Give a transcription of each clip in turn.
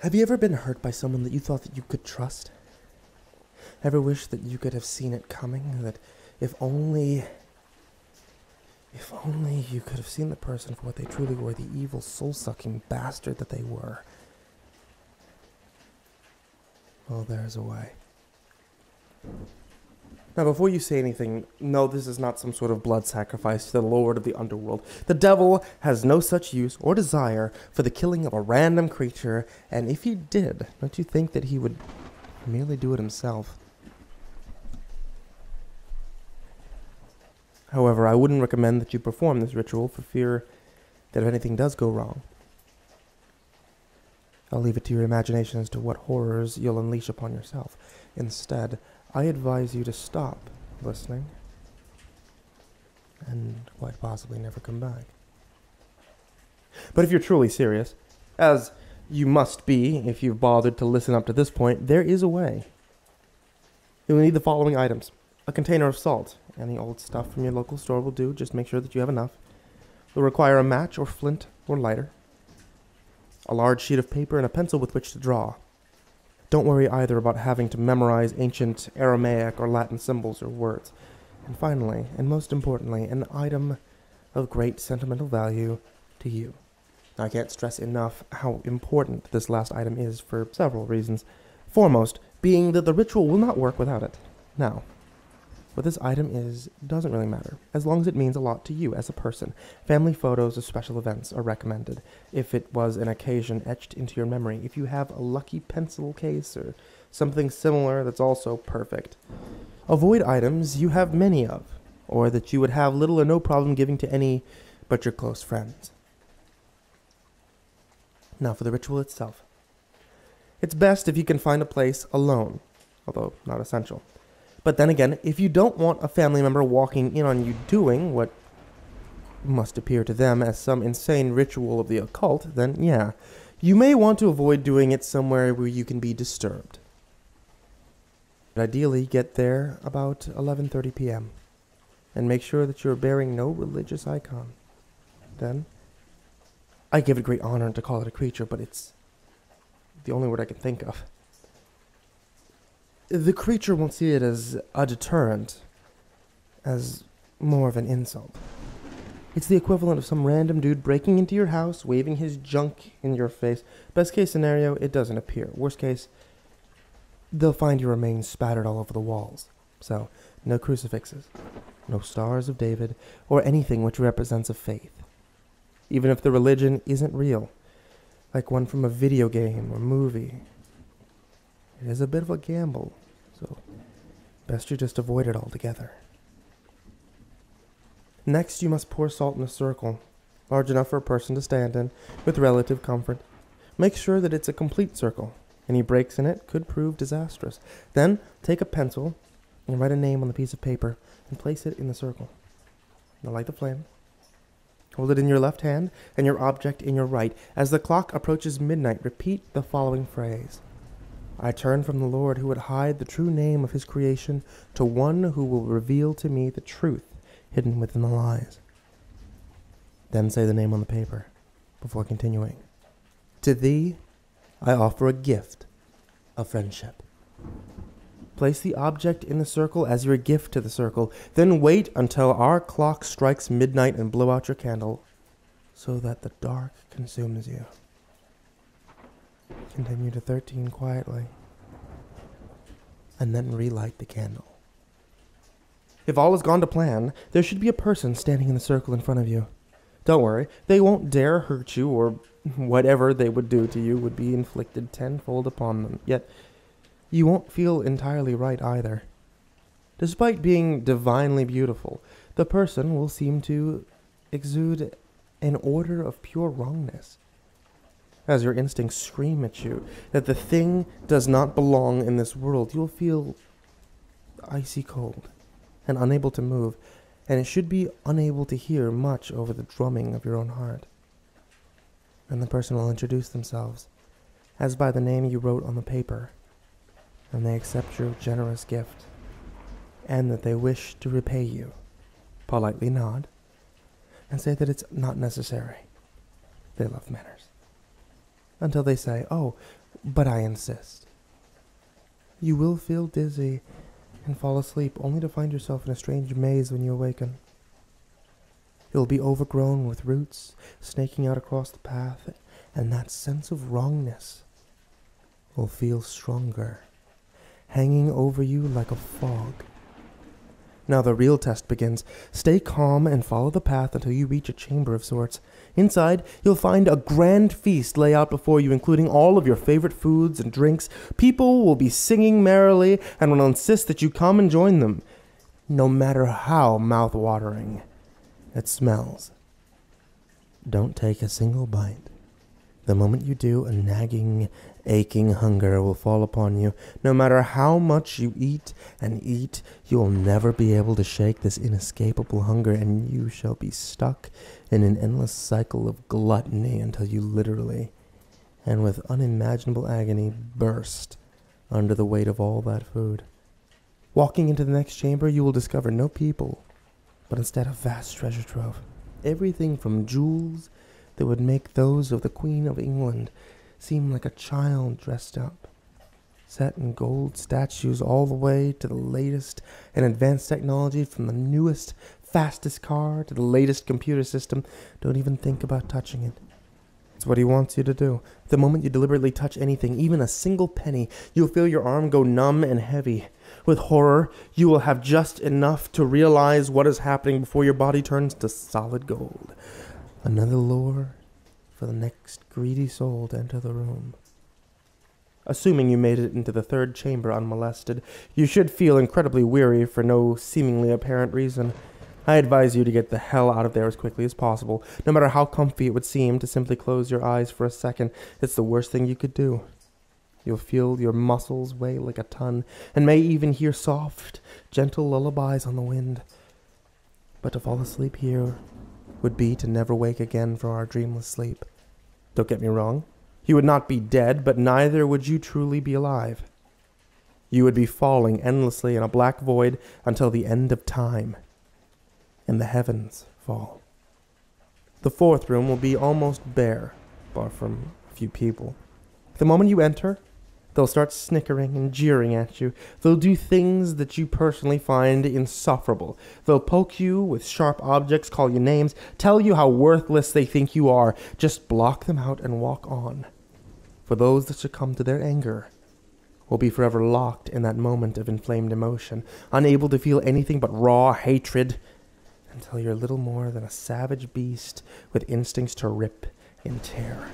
Have you ever been hurt by someone that you thought that you could trust? Ever wish that you could have seen it coming? That if only you could have seen the person for what they truly were, the evil, soul-sucking bastard that they were. Well, there's a way. Now, before you say anything, no, this is not some sort of blood sacrifice to the Lord of the Underworld. The devil has no such use or desire for the killing of a random creature, and if he did, don't you think that he would merely do it himself? However, I wouldn't recommend that you perform this ritual for fear that if anything does go wrong, I'll leave it to your imagination as to what horrors you'll unleash upon yourself. Instead, I advise you to stop listening and quite possibly never come back. But if you're truly serious, as you must be if you've bothered to listen up to this point, there is a way. You'll need the following items. A container of salt. Any old stuff from your local store will do. Just make sure that you have enough. You'll require a match or flint or lighter. A large sheet of paper and a pencil with which to draw. Don't worry either about having to memorize ancient Aramaic or Latin symbols or words. And finally, and most importantly, an item of great sentimental value to you. Now, I can't stress enough how important this last item is for several reasons. Foremost, being that the ritual will not work without it. Now, what this item is doesn't really matter, as long as it means a lot to you as a person. Family photos of special events are recommended, if it was an occasion etched into your memory. If you have a lucky pencil case or something similar, that's also perfect. Avoid items you have many of, or that you would have little or no problem giving to any but your close friends. Now for the ritual itself. It's best if you can find a place alone, although not essential. But then again, if you don't want a family member walking in on you doing what must appear to them as some insane ritual of the occult, then yeah, you may want to avoid doing it somewhere where you can be disturbed. But ideally, get there about 11:30 p.m. and make sure that you're bearing no religious icon. Then, I give it great honor to call it a creature, but it's the only word I can think of. The creature won't see it as a deterrent, as more of an insult. It's the equivalent of some random dude breaking into your house, waving his junk in your face. Best case scenario, it doesn't appear. Worst case, they'll find your remains spattered all over the walls. So, no crucifixes, no stars of David, or anything which represents a faith. Even if the religion isn't real, like one from a video game or movie. It is a bit of a gamble, so best you just avoid it altogether. Next, you must pour salt in a circle, large enough for a person to stand in, with relative comfort. Make sure that it's a complete circle. Any breaks in it could prove disastrous. Then, take a pencil and write a name on the piece of paper and place it in the circle. Now light the flame. Hold it in your left hand and your object in your right. As the clock approaches midnight, repeat the following phrase. I turn from the Lord who would hide the true name of his creation to one who will reveal to me the truth hidden within the lies. Then say the name on the paper before continuing. To thee, I offer a gift of friendship. Place the object in the circle as your gift to the circle. Then wait until our clock strikes midnight and blow out your candle so that the dark consumes you. Continue to 13 quietly, and then relight the candle. If all has gone to plan, there should be a person standing in the circle in front of you. Don't worry, they won't dare hurt you, or whatever they would do to you would be inflicted tenfold upon them. Yet, you won't feel entirely right either. Despite being divinely beautiful, the person will seem to exude an odor of pure wrongness. As your instincts scream at you that the thing does not belong in this world, you'll feel icy cold and unable to move, and it should be unable to hear much over the drumming of your own heart. And the person will introduce themselves as by the name you wrote on the paper, and they accept your generous gift, and that they wish to repay you. Politely nod, and say that it's not necessary. They love manners. Until they say, oh, But I insist. You will feel dizzy and fall asleep, only to find yourself in a strange maze when you awaken. It will be overgrown with roots snaking out across the path, and that sense of wrongness will feel stronger, hanging over you like a fog. Now the real test begins. Stay calm and follow the path until you reach a chamber of sorts. Inside, you'll find a grand feast lay out before you, including all of your favorite foods and drinks. People will be singing merrily and will insist that you come and join them, no matter how mouth-watering it smells. Don't take a single bite. The moment you do, a nagging, aching hunger will fall upon you. No matter how much you eat and eat, you will never be able to shake this inescapable hunger, and you shall be stuck in an endless cycle of gluttony until you literally, and with unimaginable agony, burst under the weight of all that food. Walking into the next chamber, you will discover no people, but instead a vast treasure trove. Everything from jewels that would make those of the Queen of England seem like a child dressed up, set in gold statues, all the way to the latest and advanced technology, from the newest, fastest car to the latest computer system. Don't even think about touching it. It's what he wants you to do. The moment you deliberately touch anything, even a single penny, you'll feel your arm go numb and heavy. With horror, you will have just enough to realize what is happening before your body turns to solid gold. Another lure for the next greedy soul to enter the room. Assuming you made it into the third chamber unmolested, you should feel incredibly weary for no seemingly apparent reason. I advise you to get the hell out of there as quickly as possible. No matter how comfy it would seem to simply close your eyes for a second, it's the worst thing you could do. You'll feel your muscles weigh like a ton, and may even hear soft, gentle lullabies on the wind. But to fall asleep here would be to never wake again from our dreamless sleep. Don't get me wrong. You would not be dead, but neither would you truly be alive. You would be falling endlessly in a black void until the end of time, and the heavens fall. The fourth room will be almost bare, bar from a few people. The moment you enter, they'll start snickering and jeering at you. They'll do things that you personally find insufferable. They'll poke you with sharp objects, call you names, tell you how worthless they think you are. Just block them out and walk on. For those that succumb to their anger will be forever locked in that moment of inflamed emotion, unable to feel anything but raw hatred, until you're little more than a savage beast with instincts to rip and tear.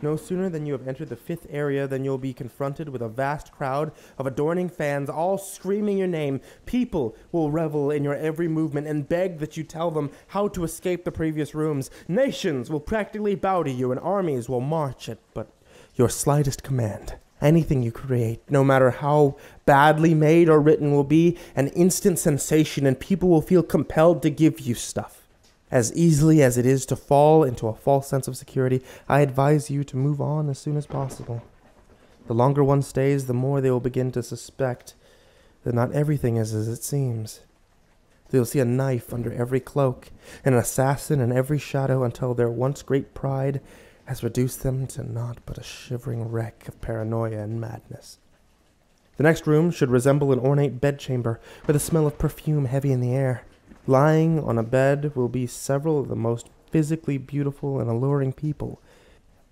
No sooner than you have entered the fifth area than you'll be confronted with a vast crowd of adoring fans, all screaming your name. People will revel in your every movement and beg that you tell them how to escape the previous rooms. Nations will practically bow to you, and armies will march at but your slightest command. Anything you create, no matter how badly made or written, will be an instant sensation, and people will feel compelled to give you stuff. As easily as it is to fall into a false sense of security, I advise you to move on as soon as possible. The longer one stays, the more they will begin to suspect that not everything is as it seems. They'll see a knife under every cloak, and an assassin in every shadow, until their once great pride has reduced them to naught but a shivering wreck of paranoia and madness. The next room should resemble an ornate bedchamber, with a smell of perfume heavy in the air. Lying on a bed will be several of the most physically beautiful and alluring people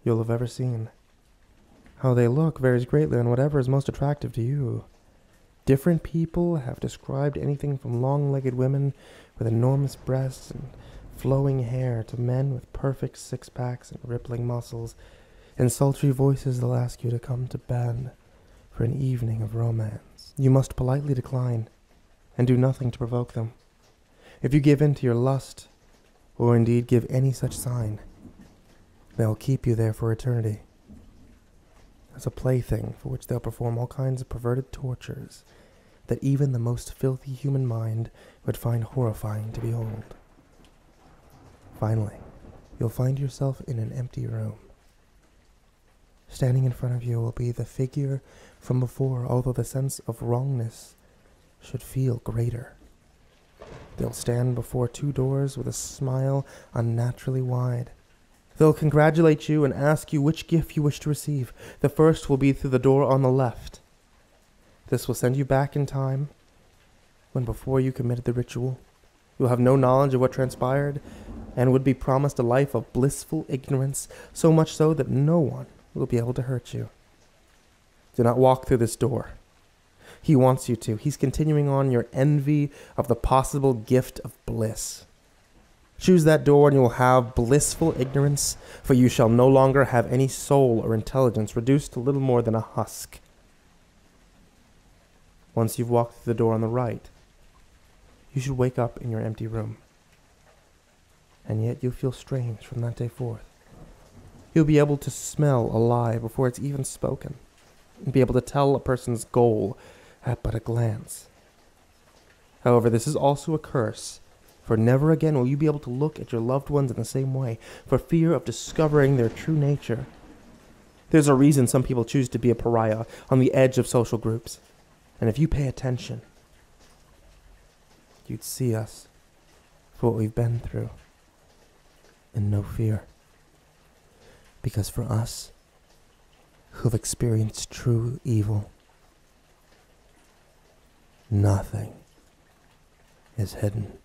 you'll have ever seen. How they look varies greatly on whatever is most attractive to you. Different people have described anything from long-legged women with enormous breasts and flowing hair to men with perfect six-packs and rippling muscles, and sultry voices that'll ask you to come to bed for an evening of romance. You must politely decline and do nothing to provoke them. If you give in to your lust, or indeed give any such sign, they'll keep you there for eternity, as a plaything for which they'll perform all kinds of perverted tortures that even the most filthy human mind would find horrifying to behold. Finally, you'll find yourself in an empty room. Standing in front of you will be the figure from before, although the sense of wrongness should feel greater. They'll stand before two doors with a smile unnaturally wide, They'll congratulate you and ask you which gift you wish to receive. The first will be through the door on the left. This will send you back in time when before you committed the ritual. You will have no knowledge of what transpired and would be promised a life of blissful ignorance, so much so that no one will be able to hurt you. Do not walk through this door. He wants you to. He's continuing on your envy of the possible gift of bliss. Choose that door and you will have blissful ignorance, for you shall no longer have any soul or intelligence, reduced to little more than a husk. Once you've walked through the door on the right, you should wake up in your empty room. And yet you'll feel strange from that day forth. You'll be able to smell a lie before it's even spoken, and be able to tell a person's goal at but a glance. However, this is also a curse, for never again will you be able to look at your loved ones in the same way, for fear of discovering their true nature. There's a reason some people choose to be a pariah on the edge of social groups. And if you pay attention, you'd see us for what we've been through, and no fear. Because for us, who've experienced true evil, nothing is hidden.